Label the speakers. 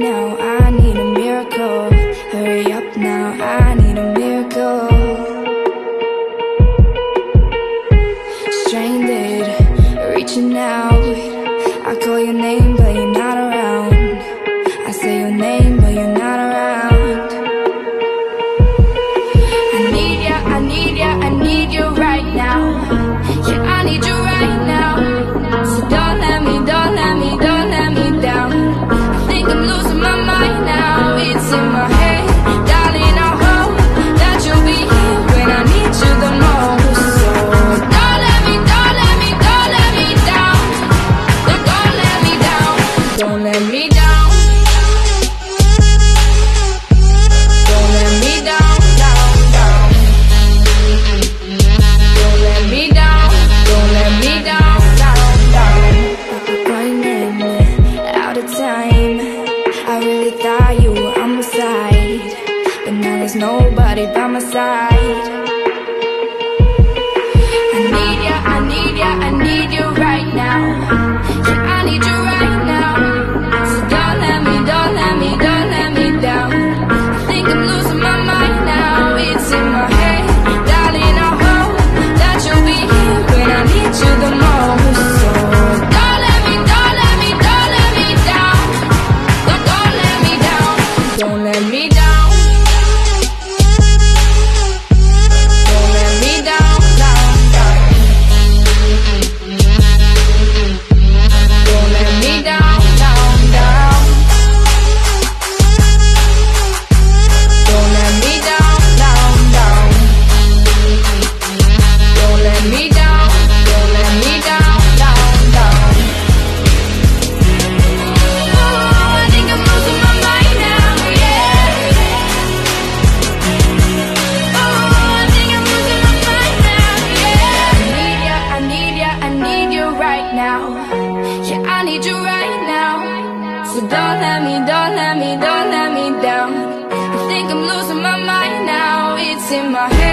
Speaker 1: now, I need a miracle. Hurry up now, I need a miracle. Stranded, reaching out. I call your name but you're not around. I say your name but you're not around. I need ya, I need ya, I need you right now. Yeah, I need you right now. So don't let me, don't let me, don't let me down. I think I'm losing my mind now. It's in my head, darling, I hope that you'll be here when I need you the most. So don't let me, don't let me, don't let me down. Don't let me down. Don't let me down. Don't let me down, down, down. Don't let me down. Don't let me down, down, down. Running out of time. I really thought you were on my side, but now there's nobody by my side. I need ya, I need ya, I need you right now. Yeah, I need you right now. So don't let me, don't let me, don't let me down. I think I'm losing my mind now. It's in my head, darling, I hope that you'll be here when I need you the most. So don't let me, don't let me, don't let me down. Don't let me down. Don't let me down. Don't let me down, down, down. Don't let me down, down, down. Don't let me down, down, down. Don't let me down, don't let me down, down, down. Oh, I think I'm losing my mind now, yeah. Oh, I think I'm losing my mind now, yeah. I need ya, I need ya, I need you right now. Yeah, I need you right now. So don't let me, don't let me, don't let me down. I think I'm losing my mind now. It's in my head.